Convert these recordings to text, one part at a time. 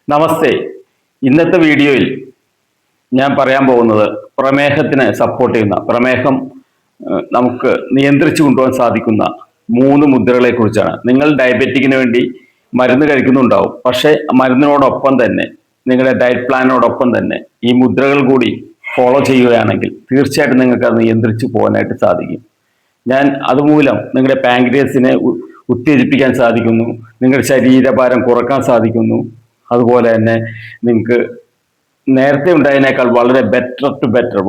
നമസ്തേ. ഇന്നത്തെ വീഡിയോയിൽ ഞാൻ പറയാൻ പോകുന്നത് പ്രമേഹത്തിനെ സപ്പോർട്ട് ചെയ്യുന്ന പ്രമേഹം നമുക്ക് നിയന്ത്രിച്ചു കൊണ്ടുപോകാൻ സാധിക്കുന്ന 3 മുദ്രകളെ കുറിച്ചാണ്. നിങ്ങൾ ഡയബറ്റിക്കിന് വേണ്ടി മരുന്ന് കഴിക്കുന്നുണ്ടാവും. പക്ഷേ മരുന്നിനോടൊപ്പം തന്നെ നിങ്ങളുടെ ഡയറ്റ് പ്ലാനോടൊപ്പം തന്നെ ഈ മുദ്രകൾ കൂടി ഫോളോ ചെയ്യുകയാണെങ്കിൽ തീർച്ചയായിട്ടും നിങ്ങൾക്ക് അത് നിയന്ത്രിച്ചു പോകാനായിട്ട് സാധിക്കും. ഞാൻ അതുമൂലം നിങ്ങളുടെ പാൻക്രിയാസിനെ ഉത്തേജിപ്പിക്കാൻ സാധിക്കുന്നു, നിങ്ങളുടെ ശരീരഭാരം കുറക്കാൻ സാധിക്കുന്നു. അതുപോലെ തന്നെ നിങ്ങൾക്ക് നേരത്തെ ഉണ്ടായതിനേക്കാൾ വളരെ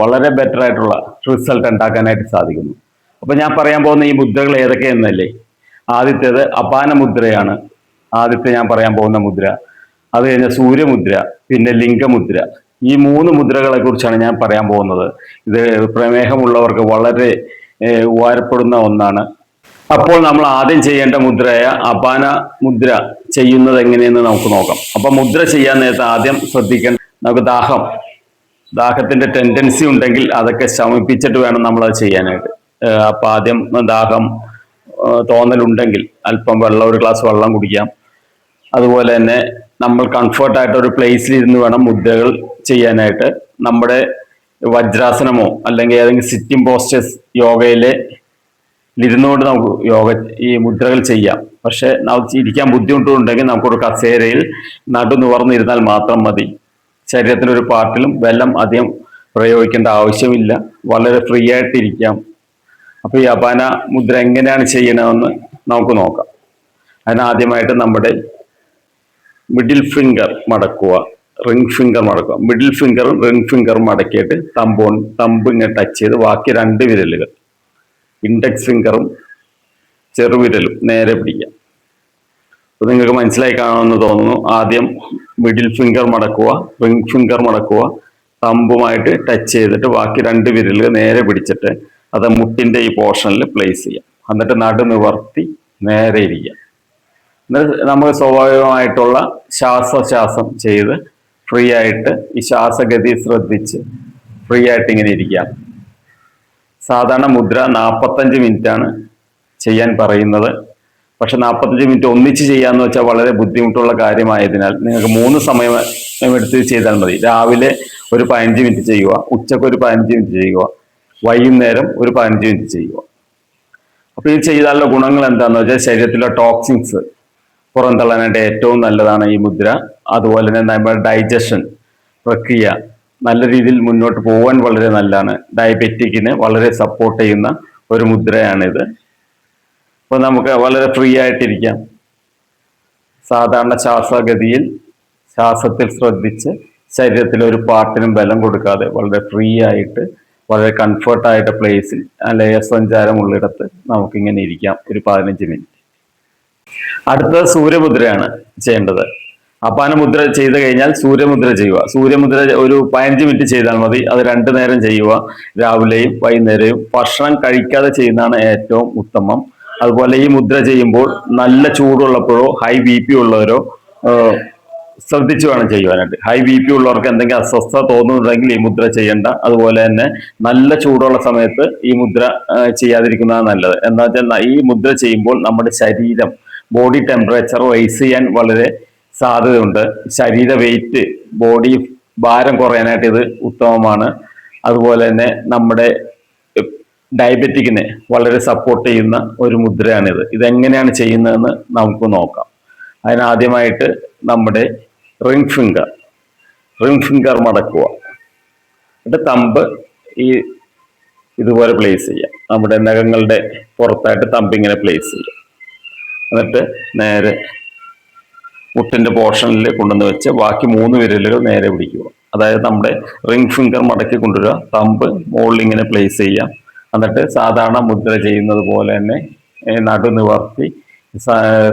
വളരെ ബെറ്റർ ആയിട്ടുള്ള റിസൾട്ട് ഉണ്ടാക്കാനായിട്ട് സാധിക്കുന്നു. അപ്പോൾ ഞാൻ പറയാൻ പോകുന്ന ഈ മുദ്രകൾ ഏതൊക്കെയെന്നല്ലേ. ആദ്യത്തേത് അപാന മുദ്രയാണ്. ആദ്യത്തെ ഞാൻ പറയാൻ പോകുന്ന മുദ്ര. അത് കഴിഞ്ഞ സൂര്യമുദ്ര, പിന്നെ ലിംഗമുദ്ര. ഈ 3 മുദ്രകളെ കുറിച്ചാണ് ഞാൻ പറയാൻ പോകുന്നത്. ഇത് പ്രമേഹമുള്ളവർക്ക് വളരെ ഉപകാരപ്പെടുന്ന ഒന്നാണ്. അപ്പോൾ നമ്മൾ ആദ്യം ചെയ്യേണ്ട മുദ്രയായ അപാന മുദ്ര ചെയ്യുന്നത് എങ്ങനെയെന്ന് നമുക്ക് നോക്കാം. അപ്പൊ മുദ്ര ചെയ്യാൻ നേരത്തെ ആദ്യം ശ്രദ്ധിക്കേണ്ട, നമുക്ക് ദാഹത്തിന്റെ ടെൻഡൻസി ഉണ്ടെങ്കിൽ അതൊക്കെ ശമിപ്പിച്ചിട്ട് വേണം നമ്മൾ അത് ചെയ്യാനായിട്ട്. അപ്പൊ ആദ്യം ദാഹം തോന്നലുണ്ടെങ്കിൽ അല്പം വെള്ളം, ഒരു ഗ്ലാസ് വെള്ളം കുടിക്കാം. അതുപോലെ തന്നെ നമ്മൾ കംഫർട്ടായിട്ട് ഒരു പ്ലേസിൽ ഇരുന്ന് വേണം മുദ്രകൾ ചെയ്യാനായിട്ട്. നമ്മുടെ വജ്രാസനമോ അല്ലെങ്കിൽ ഏതെങ്കിലും സിറ്റിംഗ് പോസ്റ്റേഴ്സ് യോഗയിലെ ഇരുന്നുകൊണ്ട് നമുക്ക് ഈ മുദ്രകൾ ചെയ്യാം. പക്ഷെ നമുക്ക് ഇരിക്കാൻ ബുദ്ധിമുട്ടുണ്ടെങ്കിൽ നമുക്കൊരു കസേരയിൽ നടു നിവർന്നിരുന്നാൽ മാത്രം മതി. ശരീരത്തിൻ്റെ ഒരു പാർട്ടിലും ബലം അധികം പ്രയോഗിക്കേണ്ട ആവശ്യമില്ല. വളരെ ഫ്രീ ആയിട്ടിരിക്കാം. അപ്പോൾ ഈ അപാന മുദ്ര എങ്ങനെയാണ് ചെയ്യണമെന്ന് നമുക്ക് നോക്കാം. അതിനാദ്യമായിട്ട് നമ്മുടെ മിഡിൽ ഫിംഗർ മടക്കുക, റിംഗ് ഫിംഗർ മടക്കുക. മിഡിൽ ഫിംഗറും റിംഗ് ഫിംഗറും മടക്കിയിട്ട് തമ്പ് ഇങ്ങനെ ടച്ച് ചെയ്ത് ബാക്കി 2 വിരലുകൾ, ഇൻഡെക്സ് ഫിംഗറും ചെറുവിരലും നേരെ പിടിക്കാം. അപ്പോൾ നിങ്ങൾക്ക് മനസ്സിലായി കാണുമെന്ന് തോന്നുന്നു. ആദ്യം മിഡിൽ ഫിംഗർ മടക്കുക, റിംഗ് ഫിംഗർ മടക്കുക, തമ്പുമായിട്ട് ടച്ച് ചെയ്തിട്ട് ബാക്കി 2 വിരലുകൾ നേരെ പിടിച്ചിട്ട് അത് മുട്ടിൻ്റെ ഈ പോർഷനിൽ പ്ലേസ് ചെയ്യാം. എന്നിട്ട് നടു നിവർത്തി നേരെ ഇരിക്കുക. എന്നിട്ട് നമ്മൾ സ്വാഭാവികമായിട്ടുള്ള ശ്വാസം ചെയ്ത് ഫ്രീ ആയിട്ട് ഈ ശ്വാസഗതി ശ്രദ്ധിച്ച് ഫ്രീ ആയിട്ട് ഇങ്ങനെ ഇരിക്കാം. സാധാരണ മുദ്ര 45 മിനിറ്റാണ് ചെയ്യാൻ പറയുന്നത്. പക്ഷെ 45 മിനിറ്റ് ഒന്നിച്ച് ചെയ്യാന്ന് വെച്ചാൽ വളരെ ബുദ്ധിമുട്ടുള്ള കാര്യമായതിനാൽ നിങ്ങൾക്ക് 3 സമയം എടുത്ത് ചെയ്താൽ മതി. രാവിലെ ഒരു 15 മിനിറ്റ് ചെയ്യുക, ഉച്ചക്ക് ഒരു 15 മിനിറ്റ് ചെയ്യുക, വൈകുന്നേരം ഒരു 15 മിനിറ്റ് ചെയ്യുക. അപ്പോൾ ഇത് ചെയ്താലുള്ള ഗുണങ്ങൾ എന്താണെന്ന് വെച്ചാൽ ശരീരത്തിലെ ടോക്സിൻസ് പുറന്തള്ളാനായിട്ട് ഏറ്റവും നല്ലതാണ് ഈ മുദ്ര. അതുപോലെ തന്നെ നമ്മുടെ ഡൈജഷൻ പ്രക്രിയ നല്ല രീതിയിൽ മുന്നോട്ട് പോകാൻ വളരെ നല്ലതാണ്. ഡയബറ്റിക്കിന് വളരെ സപ്പോർട്ട് ചെയ്യുന്ന ഒരു മുദ്രയാണിത്. അപ്പോൾ നമുക്ക് വളരെ ഫ്രീ ആയിട്ടിരിക്കാം. സാധാരണ ശ്വാസഗതിയിൽ ശ്വാസത്തിൽ ശ്രദ്ധിച്ച് ശരീരത്തിലെ ഒരു പാർട്ടിനും ബലം കൊടുക്കാതെ വളരെ ഫ്രീ ആയിട്ട് വളരെ കംഫർട്ടായിട്ട് പ്ലേസിൽ ലയസഞ്ചാരമുള്ളിടത്ത് നമുക്കിങ്ങനെ ഇരിക്കാം ഒരു 15 മിനിറ്റ്. അടുത്തത് സൂര്യമുദ്രയാണ് ചെയ്യേണ്ടത്. അപാന മുദ്ര ചെയ്ത് കഴിഞ്ഞാൽ സൂര്യമുദ്ര ചെയ്യുക. സൂര്യമുദ്ര ഒരു 15 മിനിറ്റ് ചെയ്താൽ മതി. അത് 2 നേരം ചെയ്യുക, രാവിലെയും വൈകുന്നേരവും. ഭക്ഷണം കഴിക്കാതെ ചെയ്യുന്നതാണ് ഏറ്റവും ഉത്തമം. അതുപോലെ ഈ മുദ്ര ചെയ്യുമ്പോൾ നല്ല ചൂടുള്ളപ്പോഴോ ഹൈ BP ഉള്ളവരോ ശ്രദ്ധിച്ചു വേണം ചെയ്യുവാനായിട്ട്. ഹൈ BP ഉള്ളവർക്ക് എന്തെങ്കിലും അസ്വസ്ഥത തോന്നുന്നുണ്ടെങ്കിൽ ഈ മുദ്ര ചെയ്യേണ്ട. അതുപോലെ തന്നെ നല്ല ചൂടുള്ള സമയത്ത് ഈ മുദ്ര ചെയ്യാതിരിക്കുന്നതാണ് നല്ലത്. എന്താ വെച്ചാൽ ഈ മുദ്ര ചെയ്യുമ്പോൾ നമ്മുടെ ശരീരം ബോഡി ടെമ്പറേച്ചർ റൈസ് ചെയ്യാൻ വളരെ സാധ്യതയുണ്ട്. ശരീര വെയിറ്റ്, ബോഡി ഭാരം കുറയാനായിട്ട് ഇത് ഉത്തമമാണ്. അതുപോലെ തന്നെ നമ്മുടെ ഡയബറ്റിക്കിനെ വളരെ സപ്പോർട്ട് ചെയ്യുന്ന ഒരു മുദ്രയാണിത്. ഇതെങ്ങനെയാണ് ചെയ്യുന്നതെന്ന് നമുക്ക് നോക്കാം. അതിനാദ്യമായിട്ട് നമ്മുടെ റിംഗ് ഫിംഗർ മടക്കുക. എന്നിട്ട് തമ്പ് ഇതുപോലെ പ്ലേസ് ചെയ്യാം. നമ്മുടെ നഖങ്ങളുടെ പുറത്തായിട്ട് തമ്പ് ഇങ്ങനെ പ്ലേസ് ചെയ്യാം. എന്നിട്ട് നേരെ മുട്ടിൻ്റെ പോർഷനിൽ കൊണ്ടുവന്ന് വെച്ച് ബാക്കി 3 വിരലുകൾ നേരെ പിടിക്കുക. അതായത് നമ്മുടെ റിംഗ് ഫിംഗർ മടക്കി കൊണ്ടുവരിക, തമ്പ് മുകളിൽ ഇങ്ങനെ പ്ലേസ് ചെയ്യാം. എന്നിട്ട് സാധാരണ മുദ്ര ചെയ്യുന്നത് പോലെ തന്നെ നടു നിവർത്തി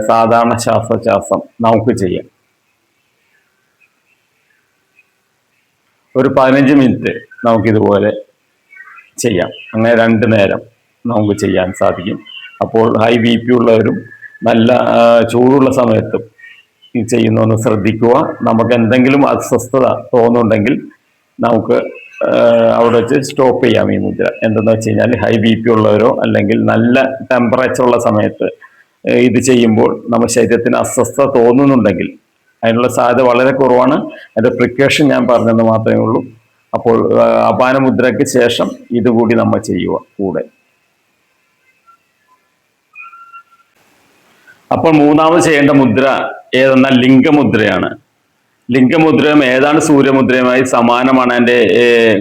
സാധാരണ ശ്വാസം നമുക്ക് ചെയ്യാം. ഒരു 15 മിനിറ്റ് നമുക്കിതുപോലെ ചെയ്യാം. അങ്ങനെ 2 നേരം നമുക്ക് ചെയ്യാൻ സാധിക്കും. അപ്പോൾ ഹൈ BP ഉള്ളവരും നല്ല ചൂടുള്ള സമയത്തും ഈ ചെയ്യുന്നതെന്ന് ശ്രദ്ധിക്കുക. നമുക്ക് എന്തെങ്കിലും അസ്വസ്ഥത തോന്നുന്നുണ്ടെങ്കിൽ നമുക്ക് അവിടെ വെച്ച് സ്റ്റോപ്പ് ചെയ്യാം ഈ മുദ്ര. എന്തെന്ന് വെച്ച് കഴിഞ്ഞാൽ ഹൈ BP ഉള്ളവരോ അല്ലെങ്കിൽ നല്ല ടെമ്പറേച്ചർ ഉള്ള സമയത്ത് ഇത് ചെയ്യുമ്പോൾ നമ്മുടെ ശരീരത്തിന് അസ്വസ്ഥത തോന്നുന്നുണ്ടെങ്കിൽ അതിനുള്ള സാധ്യത വളരെ കുറവാണ്. അതിന്റെ പ്രിക്കോഷൻ ഞാൻ പറഞ്ഞെന്ന് മാത്രമേ ഉള്ളൂ. അപ്പോൾ അപാന മുദ്രയ്ക്ക് ശേഷം ഇതുകൂടി നമ്മൾ ചെയ്യുക കൂടെ. അപ്പോൾ മൂന്നാമത് ചെയ്യേണ്ട മുദ്ര ഏതെന്നാൽ ലിംഗമുദ്രയാണ്. ലിംഗമുദ്രയും ഏതാണ് സൂര്യമുദ്രയുമായി സമാനമാണ് അതിൻ്റെ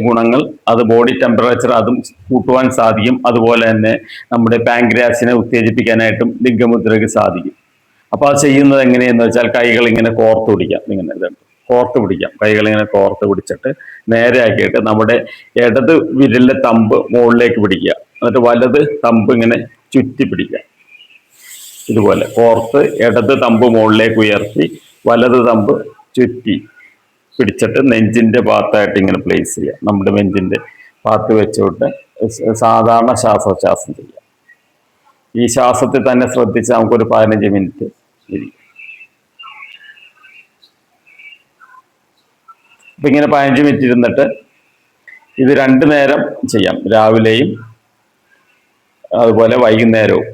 ഗുണങ്ങൾ. അത് ബോഡി ടെമ്പറേച്ചർ അതും കൂട്ടുവാൻ സാധിക്കും. അതുപോലെ തന്നെ നമ്മുടെ പാൻക്രിയാസിനെ ഉത്തേജിപ്പിക്കാനായിട്ടും ലിംഗമുദ്രയ്ക്ക് സാധിക്കും. അപ്പോൾ അത് ചെയ്യുന്നത് എങ്ങനെയെന്ന് വെച്ചാൽ കൈകൾ ഇങ്ങനെ കോർത്ത് പിടിക്കാം. ഇങ്ങനെ കോർത്ത് പിടിക്കാം. കൈകൾ ഇങ്ങനെ കോർത്ത് പിടിച്ചിട്ട് നേരെ ആക്കിയിട്ട് നമ്മുടെ ഇടത് വിരലിലെ തമ്പ് മുകളിലേക്ക് പിടിക്കുക. എന്നിട്ട് വലത് തമ്പ് ഇങ്ങനെ ചുറ്റി പിടിക്കുക. ഇതുപോലെ കോർത്ത് ഇടത് തമ്പ് മുകളിലേക്ക് ഉയർത്തി വലത് തമ്പ് ചുറ്റി പിടിച്ചിട്ട് നെഞ്ചിന്റെ ഭാഗത്തായിട്ട് ഇങ്ങനെ പ്ലേസ് ചെയ്യുക. നമ്മുടെ നെഞ്ചിന്റെ ഭാഗത്ത് വെച്ചുകൊണ്ട് സാധാരണ ശ്വാസോച്ഛ്വാസം ചെയ്യുക. ഈ ശ്വാസത്തിൽ തന്നെ ശ്രദ്ധിച്ച് നമുക്കൊരു 15 മിനിറ്റ് ഇരിക്കും. അപ്പൊ ഇങ്ങനെ 15 മിനിറ്റ് ഇരുന്നിട്ട് ഇത് 2 നേരം ചെയ്യാം. രാവിലെയും അതുപോലെ വൈകുന്നേരവും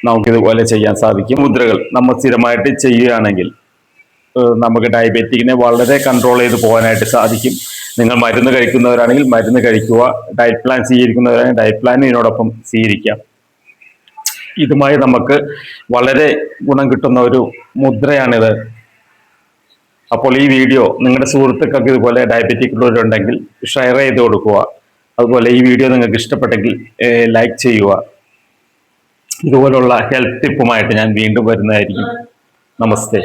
നമുക്കിതുപോലെ ചെയ്യാൻ സാധിക്കും. മുദ്രകൾ നമ്മൾ സ്ഥിരമായിട്ട് ചെയ്യുകയാണെങ്കിൽ നമുക്ക് ഡയബറ്റിക്കിനെ വളരെ കൺട്രോൾ ചെയ്ത് പോകാനായിട്ട് സാധിക്കും. നിങ്ങൾ മരുന്ന് കഴിക്കുന്നവരാണെങ്കിൽ മരുന്ന് കഴിക്കുക. ഡയറ്റ് പ്ലാൻ സ്വീകരിക്കുന്നവരാണെങ്കിൽ ഡയറ്റ് പ്ലാൻ ഇതിനോടൊപ്പം സ്വീകരിക്കാം. ഇതുമായി നമുക്ക് വളരെ ഗുണം കിട്ടുന്ന ഒരു മുദ്രയാണിത്. അപ്പോൾ ഈ വീഡിയോ നിങ്ങളുടെ സുഹൃത്തുക്കൾക്ക് ഇതുപോലെ ഡയബറ്റിക് ഉള്ളവരുണ്ടെങ്കിൽ ഷെയർ ചെയ്ത് കൊടുക്കുക. അതുപോലെ ഈ വീഡിയോ നിങ്ങൾക്ക് ഇഷ്ടപ്പെട്ടെങ്കിൽ ലൈക്ക് ചെയ്യുക. ഇതുപോലുള്ള ഹെൽത്ത് ടിപ്പുമായിട്ട് ഞാൻ വീണ്ടും വരുന്നതായിരിക്കും. നമസ്തേ.